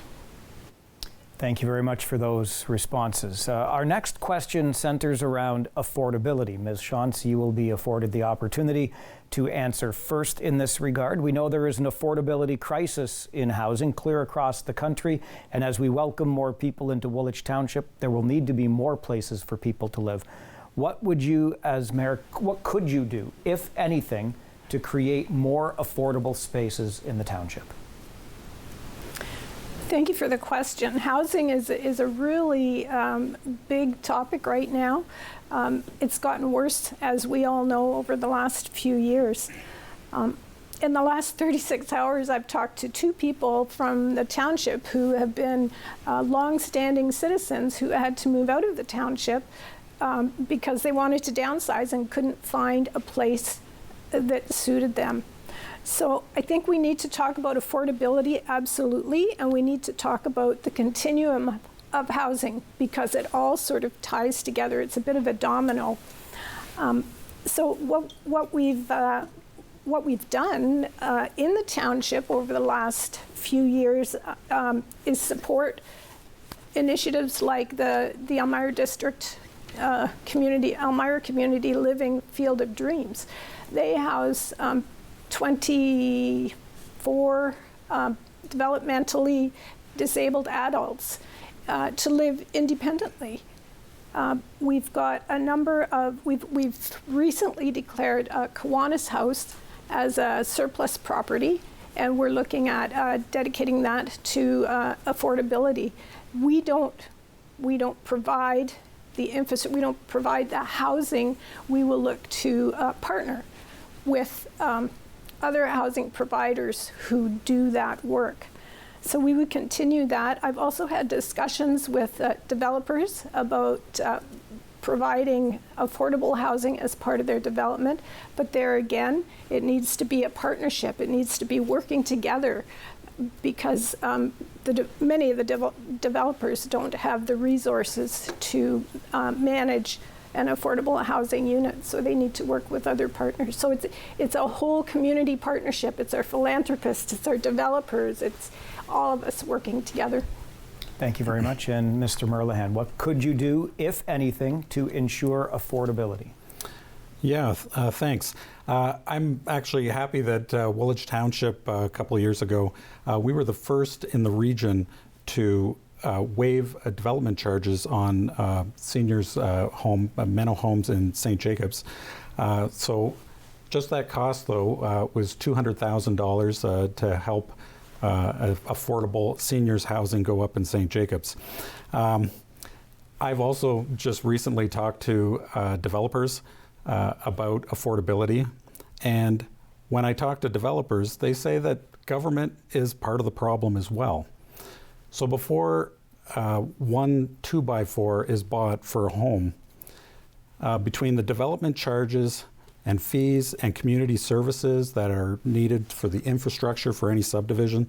Speaker 2: Thank you very much for those responses. Our next question centers around affordability. Ms. Shantz, you will be afforded the opportunity to answer first in this regard. We know there is an affordability crisis in housing clear across the country, and as we welcome more people into Woolwich Township, there will need to be more places for people to live. What would you, as mayor, what could you do, if anything, to create more affordable spaces in the township?
Speaker 5: Thank you for the question. Housing is a really big topic right now. It's gotten worse, as we all know, over the last few years. In the last 36 hours, I've talked to 2 people from the township who have been long-standing citizens who had to move out of the township because they wanted to downsize and couldn't find a place that suited them. So I think we need to talk about affordability, absolutely, and we need to talk about the continuum of housing, because it all sort of ties together. It's a bit of a domino. So what we've what we've done in the township over the last few years is support initiatives like the Elmira District Elmira Community Living Field of Dreams. They house 24 developmentally disabled adults to live independently. We've got a number of, we've recently declared Kiwanis House as a surplus property, and we're looking at dedicating that to affordability. We don't provide the infrastructure, we don't provide the housing. We will look to partner with other housing providers who do that work. So we would continue that. I've also had discussions with developers about providing affordable housing as part of their development. But there again, it needs to be a partnership. It needs to be working together, because many of the developers don't have the resources to manage an affordable housing unit, so they need to work with other partners. So it's a whole community partnership. It's our philanthropists, it's our developers, it's all of us working together.
Speaker 2: Thank you very much. And Mr. Merlehan, what could you do, if anything, to ensure affordability?
Speaker 1: Yeah, thanks. I'm actually happy that Woolwich Township a couple of years ago, we were the first in the region to waive development charges on seniors' mental homes in St. Jacobs. So just that cost, though, was $200,000 to help affordable seniors' housing go up in St. Jacobs. I've also just recently talked to developers about affordability, and when I talk to developers, they say that government is part of the problem as well. So before one 2x4 is bought for a home, between the development charges and fees and community services that are needed for the infrastructure for any subdivision,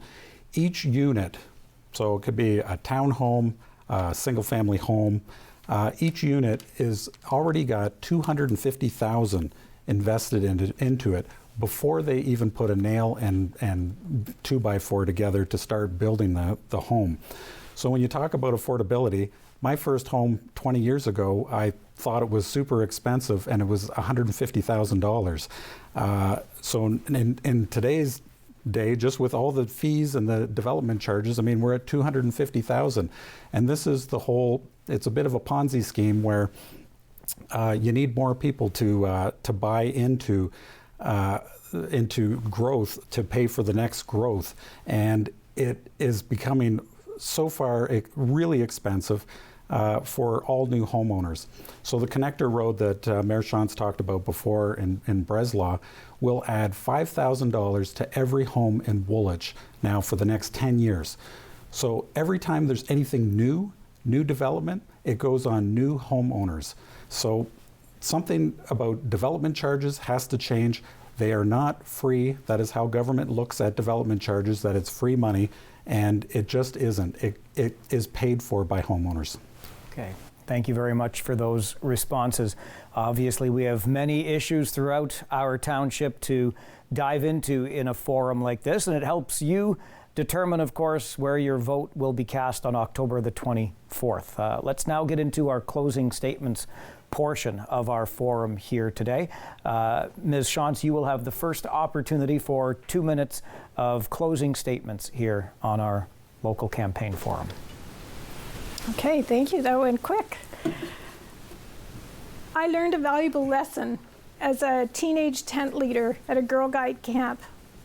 Speaker 1: each unit, so it could be a townhome, a single-family home, each unit is already got $250,000 invested into it before they even put a nail and 2x4 together to start building the home. So when you talk about affordability, my first home 20 years ago, I thought it was super expensive, and it was $150,000. So in today's day, just with all the fees and the development charges, I mean, we're at $250,000. And this is the whole, it's a bit of a Ponzi scheme where you need more people to buy into growth to pay for the next growth. And it is becoming so far really expensive for all new homeowners. So the connector road that Mayor Shantz talked about before in Breslau will add $5,000 to every home in Woolwich now for the next 10 years. So every time there's anything new development, it goes on new homeowners. So something about development charges has to change. They are not free. That is how government looks at development charges, that it's free money, and it just isn't. It is paid for by homeowners.
Speaker 2: Okay. Thank you very much for those responses. Obviously, we have many issues throughout our township to dive into in a forum like this, and it helps you determine, of course, where your vote will be cast on October the 24th. Let's now get into our closing statements portion of our forum here today. Ms. Shantz, you will have the first opportunity for 2 minutes of closing statements here on our local campaign forum.
Speaker 5: Okay, thank you. That went quick. I learned a valuable lesson as a teenage tent leader at a Girl Guide camp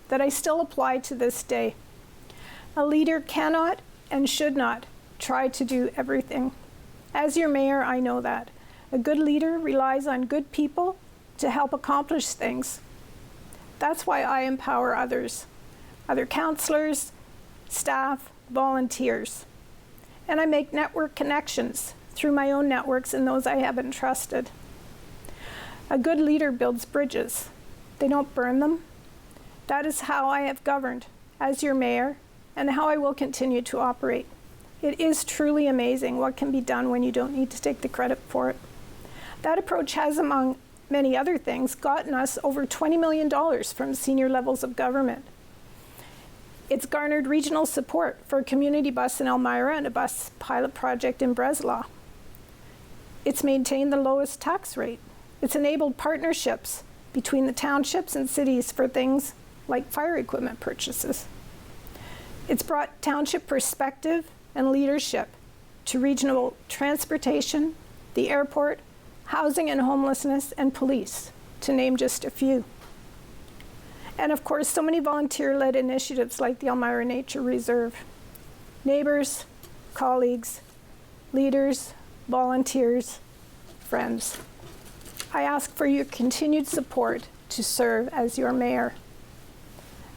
Speaker 5: that I still apply to this day. A leader cannot and should not try to do everything. As your mayor, I know that. A good leader relies on good people to help accomplish things. That's why I empower others, other councillors, staff, volunteers. And I make network connections through my own networks and those I have entrusted. A good leader builds bridges. They don't burn them. That is how I have governed as your mayor and how I will continue to operate. It is truly amazing what can be done when you don't need to take the credit for it. That approach has, among many other things, gotten us over $20 million from senior levels of government. It's garnered regional support for a community bus in Elmira and a bus pilot project in Breslau. It's maintained the lowest tax rate. It's enabled partnerships between the townships and cities for things like fire equipment purchases. It's brought township perspective and leadership to regional transportation, the airport, housing and homelessness, and police, to name just a few. And of course, so many volunteer-led initiatives like the Elmira Nature Reserve. Neighbors, colleagues, leaders, volunteers, friends, I ask for your continued support to serve as your mayor,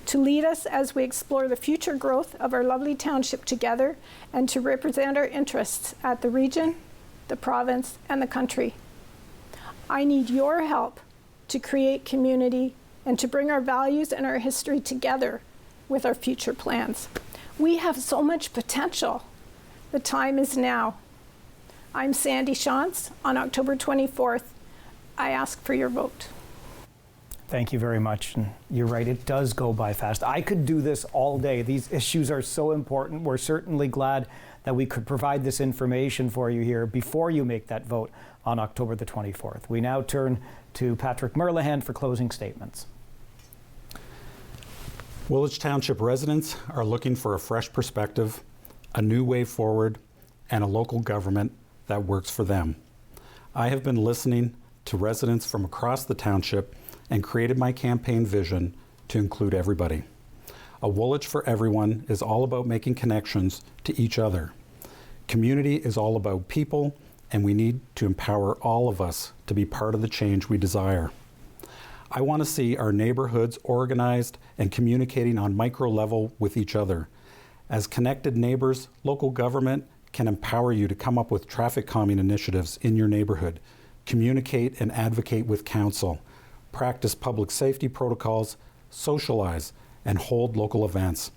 Speaker 5: to lead us as we explore the future growth of our lovely township together, and to represent our interests at the region, the province, and the country. I need your help to create community and to bring our values and our history together with our future plans. We have so much potential. The time is now. I'm Sandy Shantz. On October 24th, I ask for your vote.
Speaker 2: Thank you very much. And you're right, it does go by fast. I could do this all day. These issues are so important. We're certainly glad that we could provide this information for you here before you make that vote on October the 24th. We now turn to Patrick Merlehan for closing statements.
Speaker 1: Woolwich Township residents are looking for a fresh perspective, a new way forward, and a local government that works for them. I have been listening to residents from across the township and created my campaign vision to include everybody. A Woolwich for everyone is all about making connections to each other. Community is all about people, and we need to empower all of us to be part of the change we desire. I want to see our neighborhoods organized and communicating on micro level with each other. As connected neighbors, local government can empower you to come up with traffic calming initiatives in your neighborhood, communicate and advocate with council, practice public safety protocols, socialize, and hold local events.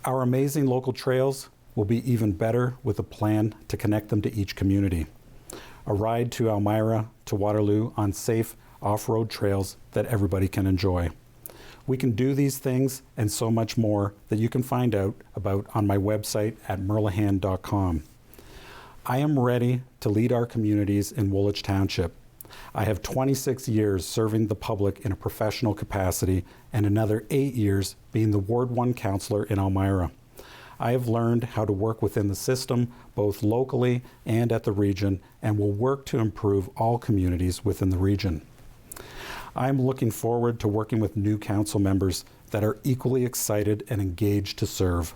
Speaker 1: Our amazing local trails will be even better with a plan to connect them to each community. A ride to Elmira to Waterloo on safe off-road trails that everybody can enjoy. We can do these things and so much more that you can find out about on my website at merlehan.com. I am ready to lead our communities in Woolwich Township. I have 26 years serving the public in a professional capacity and another 8 years being the Ward 1 councillor in Elmira. I have learned how to work within the system, both locally and at the region, and will work to improve all communities within the region. I am looking forward to working with new council members that are equally excited and engaged to serve.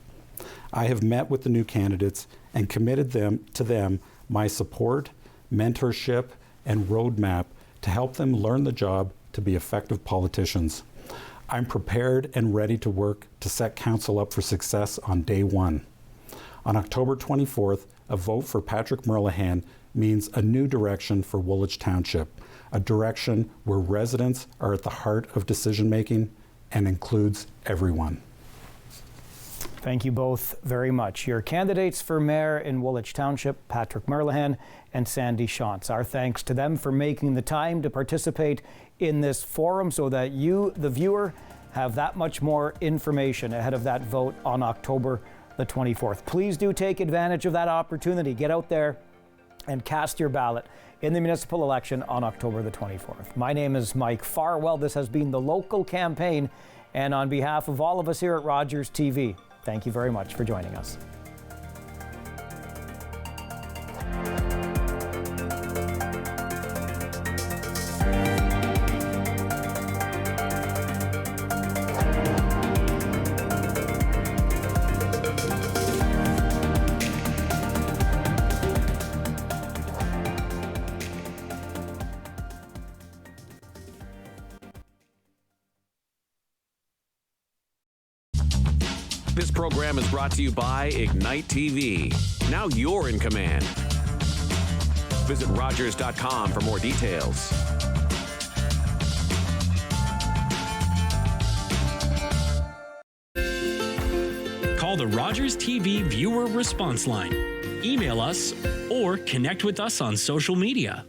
Speaker 1: I have met with the new candidates and committed to them my support, mentorship, and roadmap to help them learn the job to be effective politicians. I'm prepared and ready to work to set council up for success on day one. On October 24th, a vote for Patrick Merlehan means a new direction for Woolwich Township, a direction where residents are at the heart of decision-making and includes everyone.
Speaker 2: Thank you both very much. Your candidates for mayor in Woolwich Township, Patrick Merlehan and Sandy Shantz. Our thanks to them for making the time to participate in this forum so that you, the viewer, have that much more information ahead of that vote on October the 24th. Please do take advantage of that opportunity. Get out there and cast your ballot in the municipal election on October the 24th. My name is Mike Farwell. This has been the local campaign, and on behalf of all of us here at Rogers TV, thank you very much for joining us.
Speaker 6: This program is brought to you by Ignite TV. Now you're in command. Visit Rogers.com for more details.
Speaker 7: Call the Rogers TV viewer response line, email us, or connect with us on social media.